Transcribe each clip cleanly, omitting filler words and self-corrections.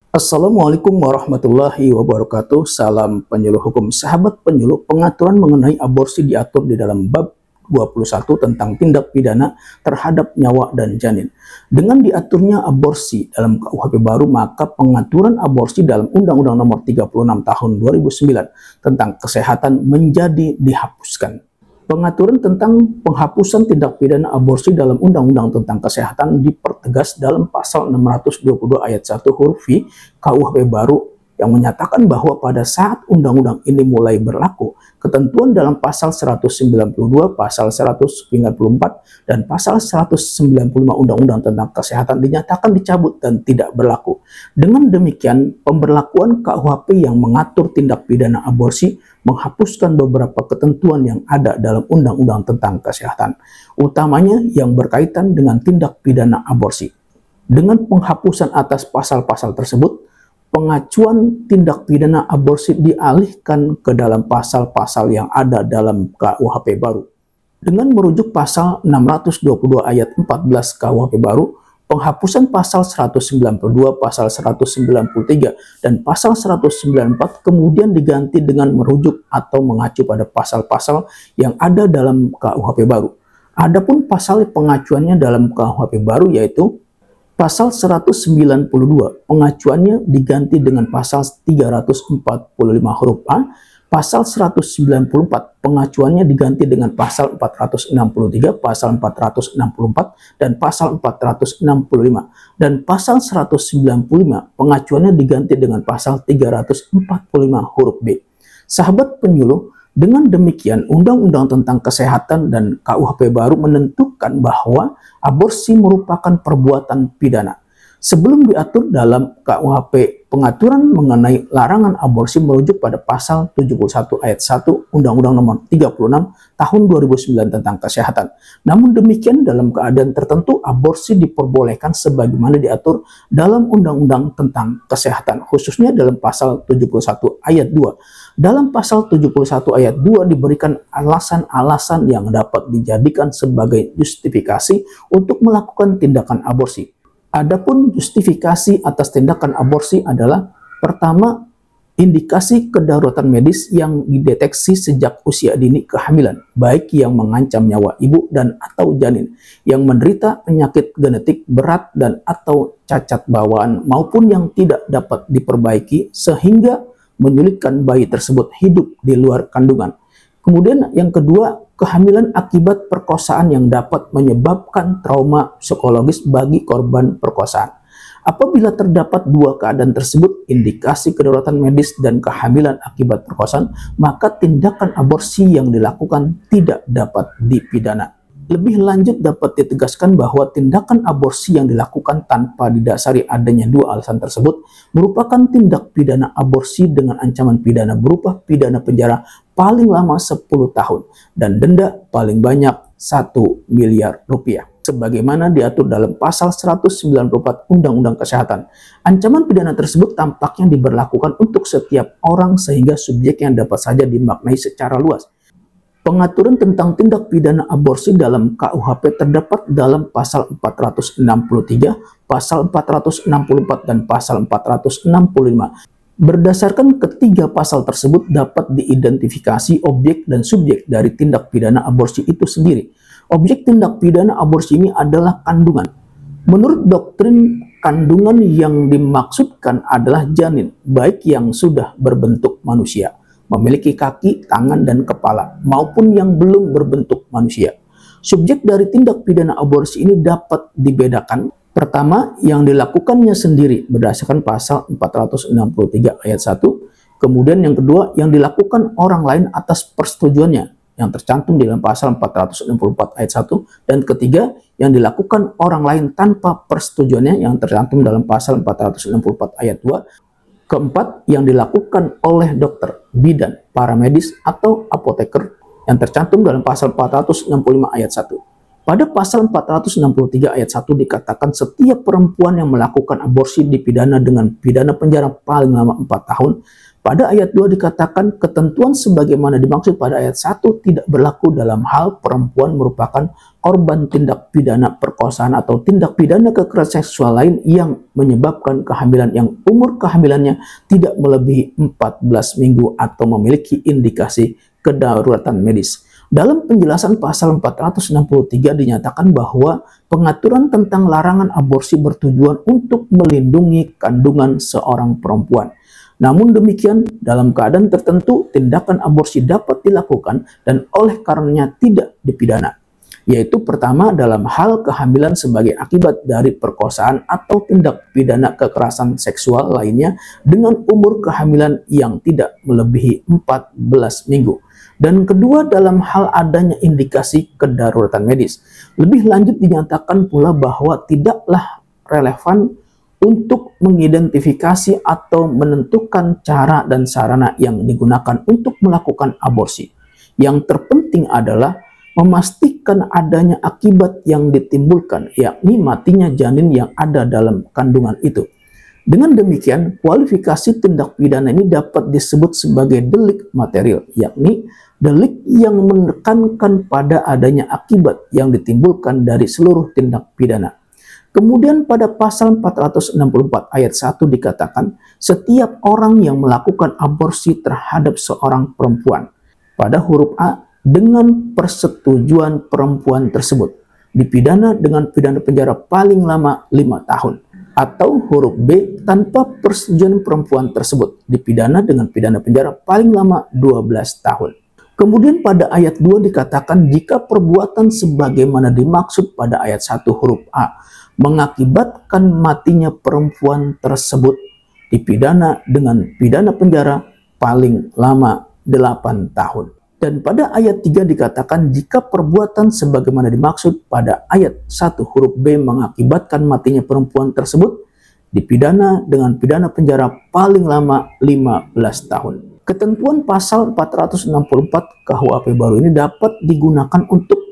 Assalamualaikum warahmatullahi wabarakatuh. Salam penyuluh hukum. Sahabat penyuluh, pengaturan mengenai aborsi diatur di dalam bab 21 tentang tindak pidana terhadap nyawa dan janin. Dengan diaturnya aborsi dalam KUHP baru, maka pengaturan aborsi dalam Undang-Undang Nomor 36 Tahun 2009 tentang kesehatan menjadi dihapuskan. Pengaturan tentang penghapusan tindak pidana aborsi dalam Undang-Undang tentang Kesehatan dipertegas dalam pasal 622 ayat 1 huruf V KUHP baru yang menyatakan bahwa pada saat undang-undang ini mulai berlaku, ketentuan dalam pasal 192, pasal 194, dan pasal 195 Undang-Undang tentang Kesehatan dinyatakan dicabut dan tidak berlaku. Dengan demikian, pemberlakuan KUHP yang mengatur tindak pidana aborsi menghapuskan beberapa ketentuan yang ada dalam Undang-Undang tentang Kesehatan, utamanya yang berkaitan dengan tindak pidana aborsi. Dengan penghapusan atas pasal-pasal tersebut, pengacuan tindak pidana aborsi dialihkan ke dalam pasal-pasal yang ada dalam KUHP baru. Dengan merujuk pasal 622 ayat 14 KUHP baru, penghapusan pasal 192, pasal 193, dan pasal 194 kemudian diganti dengan merujuk atau mengacu pada pasal-pasal yang ada dalam KUHP baru. Adapun pasal pengacuannya dalam KUHP baru yaitu pasal 192, pengacuannya diganti dengan pasal 345 huruf A, pasal 194, pengacuannya diganti dengan pasal 463, pasal 464, dan pasal 465, dan pasal 195, pengacuannya diganti dengan pasal 345 huruf B. Sahabat penyuluh, dengan demikian, Undang-Undang tentang Kesehatan dan KUHP baru menentukan bahwa aborsi merupakan perbuatan pidana. Sebelum diatur dalam KUHP, pengaturan mengenai larangan aborsi merujuk pada pasal 71 ayat 1 Undang-Undang Nomor 36 Tahun 2009 tentang Kesehatan. Namun demikian, dalam keadaan tertentu, aborsi diperbolehkan sebagaimana diatur dalam Undang-Undang tentang Kesehatan, khususnya dalam pasal 71 ayat 2. Dalam pasal 71 ayat 2 diberikan alasan-alasan yang dapat dijadikan sebagai justifikasi untuk melakukan tindakan aborsi. Adapun justifikasi atas tindakan aborsi adalah pertama, indikasi kedaruratan medis yang dideteksi sejak usia dini kehamilan, baik yang mengancam nyawa ibu dan atau janin, yang menderita penyakit genetik berat dan atau cacat bawaan maupun yang tidak dapat diperbaiki sehingga menyulitkan bayi tersebut hidup di luar kandungan. Kemudian yang kedua, kehamilan akibat perkosaan yang dapat menyebabkan trauma psikologis bagi korban perkosaan. Apabila terdapat dua keadaan tersebut, indikasi kedaruratan medis dan kehamilan akibat perkosaan, maka tindakan aborsi yang dilakukan tidak dapat dipidana. Lebih lanjut dapat ditegaskan bahwa tindakan aborsi yang dilakukan tanpa didasari adanya dua alasan tersebut merupakan tindak pidana aborsi dengan ancaman pidana berupa pidana penjara paling lama 10 tahun dan denda paling banyak 1 miliar rupiah. Sebagaimana diatur dalam pasal 194 Undang-Undang Kesehatan. Ancaman pidana tersebut tampaknya diberlakukan untuk setiap orang sehingga subjeknya dapat saja dimaknai secara luas. Pengaturan tentang tindak pidana aborsi dalam KUHP terdapat dalam pasal 463, pasal 464, dan pasal 465. Berdasarkan ketiga pasal tersebut dapat diidentifikasi objek dan subjek dari tindak pidana aborsi itu sendiri. Objek tindak pidana aborsi ini adalah kandungan. Menurut doktrin, kandungan yang dimaksudkan adalah janin, baik yang sudah berbentuk manusia, memiliki kaki, tangan, dan kepala, maupun yang belum berbentuk manusia. Subjek dari tindak pidana aborsi ini dapat dibedakan. Pertama, yang dilakukannya sendiri berdasarkan pasal 463 ayat 1. Kemudian yang kedua, yang dilakukan orang lain atas persetujuannya, yang tercantum di dalam pasal 464 ayat 1. Dan ketiga, yang dilakukan orang lain tanpa persetujuannya, yang tercantum dalam pasal 464 ayat 2. Keempat, yang dilakukan oleh dokter, bidan, para medis, atau apoteker yang tercantum dalam pasal 465 ayat 1. Pada pasal 463 ayat 1 dikatakan setiap perempuan yang melakukan aborsi dipidana dengan pidana penjara paling lama 4 tahun Pada ayat 2 dikatakan ketentuan sebagaimana dimaksud pada ayat 1 tidak berlaku dalam hal perempuan merupakan korban tindak pidana perkosaan atau tindak pidana kekerasan seksual lain yang menyebabkan kehamilan yang umur kehamilannya tidak melebihi 14 minggu atau memiliki indikasi kedaruratan medis. Dalam penjelasan pasal 463 dinyatakan bahwa pengaturan tentang larangan aborsi bertujuan untuk melindungi kandungan seorang perempuan. Namun demikian, dalam keadaan tertentu, tindakan aborsi dapat dilakukan dan oleh karenanya tidak dipidana. Yaitu pertama dalam hal kehamilan sebagai akibat dari perkosaan atau tindak pidana kekerasan seksual lainnya dengan umur kehamilan yang tidak melebihi 14 minggu. Dan kedua dalam hal adanya indikasi kedaruratan medis. Lebih lanjut dinyatakan pula bahwa tidaklah relevan untuk mengidentifikasi atau menentukan cara dan sarana yang digunakan untuk melakukan aborsi. Yang terpenting adalah memastikan adanya akibat yang ditimbulkan, yakni matinya janin yang ada dalam kandungan itu. Dengan demikian, kualifikasi tindak pidana ini dapat disebut sebagai delik material, yakni delik yang menekankan pada adanya akibat yang ditimbulkan dari seluruh tindak pidana. Kemudian pada pasal 464 ayat 1 dikatakan, setiap orang yang melakukan aborsi terhadap seorang perempuan, pada huruf A, dengan persetujuan perempuan tersebut, dipidana dengan pidana penjara paling lama 5 tahun. Atau huruf B, tanpa persetujuan perempuan tersebut, dipidana dengan pidana penjara paling lama 12 tahun. Kemudian pada ayat 2 dikatakan, jika perbuatan sebagaimana dimaksud pada ayat 1 huruf A, mengakibatkan matinya perempuan tersebut, dipidana dengan pidana penjara paling lama 8 tahun. Dan pada ayat 3 dikatakan jika perbuatan sebagaimana dimaksud pada ayat 1 huruf B mengakibatkan matinya perempuan tersebut, dipidana dengan pidana penjara paling lama 15 tahun. Ketentuan pasal 464 KUHP baru ini dapat digunakan untuk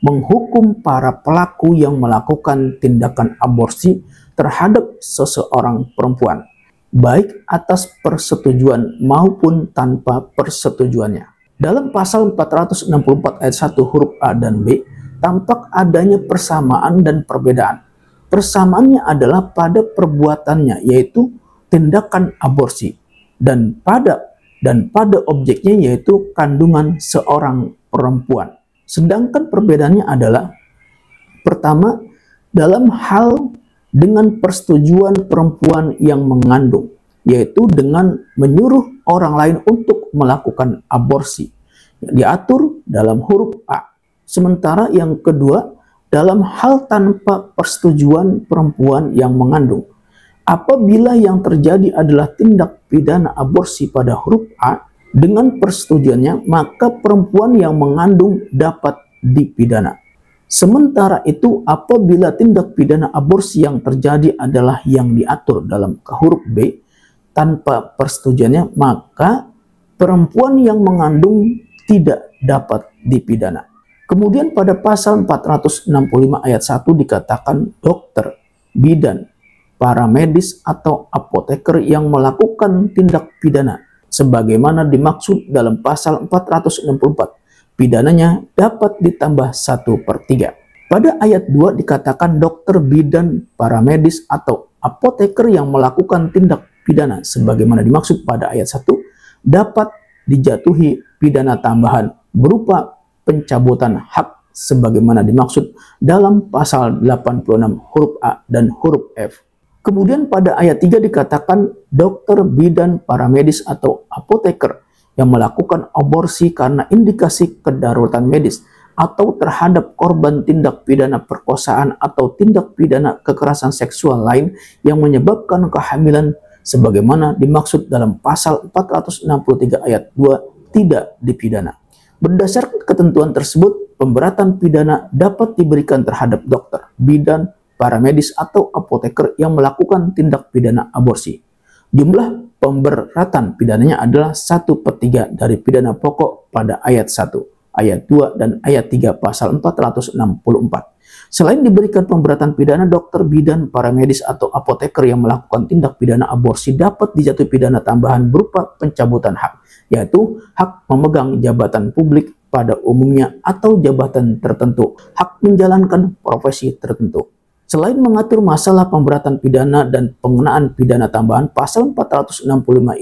menghukum para pelaku yang melakukan tindakan aborsi terhadap seseorang perempuan, baik atas persetujuan maupun tanpa persetujuannya. Dalam pasal 464 ayat 1 huruf A dan B, tampak adanya persamaan dan perbedaan. Persamaannya adalah pada perbuatannya, yaitu tindakan aborsi, dan pada objeknya, yaitu kandungan seorang perempuan. Sedangkan perbedaannya adalah, pertama, dalam hal dengan persetujuan perempuan yang mengandung, yaitu dengan menyuruh orang lain untuk melakukan aborsi, diatur dalam huruf A. Sementara yang kedua, dalam hal tanpa persetujuan perempuan yang mengandung, apabila yang terjadi adalah tindak pidana aborsi pada huruf A, dengan persetujuannya, maka perempuan yang mengandung dapat dipidana. Sementara itu, apabila tindak pidana aborsi yang terjadi adalah yang diatur dalam huruf B, tanpa persetujuannya, maka perempuan yang mengandung tidak dapat dipidana. Kemudian pada pasal 465 ayat 1 dikatakan dokter, bidan, para medis atau apoteker yang melakukan tindak pidana sebagaimana dimaksud dalam pasal 464, pidananya dapat ditambah 1/3. Pada ayat 2 dikatakan dokter, bidan, para medis atau apoteker yang melakukan tindak pidana sebagaimana dimaksud pada ayat 1 dapat dijatuhi pidana tambahan berupa pencabutan hak sebagaimana dimaksud dalam pasal 86 huruf A dan huruf F. Kemudian pada ayat 3 dikatakan dokter, bidan, para medis atau apoteker yang melakukan aborsi karena indikasi kedaruratan medis atau terhadap korban tindak pidana perkosaan atau tindak pidana kekerasan seksual lain yang menyebabkan kehamilan sebagaimana dimaksud dalam pasal 463 ayat 2 tidak dipidana. Berdasarkan ketentuan tersebut, pemberatan pidana dapat diberikan terhadap dokter, bidan, para medis atau apoteker yang melakukan tindak pidana aborsi. Jumlah pemberatan pidananya adalah 1/3 dari pidana pokok pada ayat 1, ayat 2, dan ayat 3 pasal 464. Selain diberikan pemberatan pidana, dokter, bidan, para medis, atau apoteker yang melakukan tindak pidana aborsi dapat dijatuhi pidana tambahan berupa pencabutan hak, yaitu hak memegang jabatan publik pada umumnya atau jabatan tertentu, hak menjalankan profesi tertentu. Selain mengatur masalah pemberatan pidana dan pengenaan pidana tambahan, pasal 465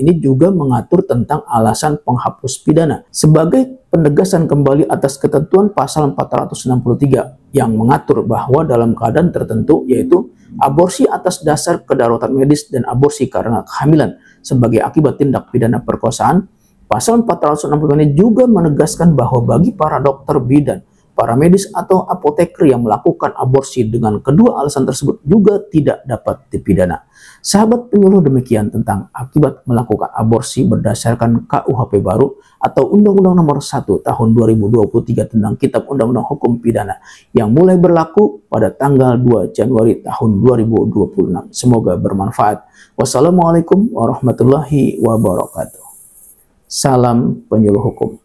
ini juga mengatur tentang alasan penghapus pidana sebagai penegasan kembali atas ketentuan pasal 463 yang mengatur bahwa dalam keadaan tertentu, yaitu aborsi atas dasar kedaruratan medis dan aborsi karena kehamilan sebagai akibat tindak pidana perkosaan, pasal 465 ini juga menegaskan bahwa bagi para dokter, bidan, para medis, atau apoteker yang melakukan aborsi dengan kedua alasan tersebut juga tidak dapat dipidana. Sahabat penyuluh, demikian tentang akibat melakukan aborsi berdasarkan KUHP baru atau Undang-Undang Nomor 1 Tahun 2023 tentang Kitab Undang-Undang Hukum Pidana yang mulai berlaku pada tanggal 2 Januari tahun 2026. Semoga bermanfaat. Wassalamualaikum warahmatullahi wabarakatuh. Salam penyuluh hukum.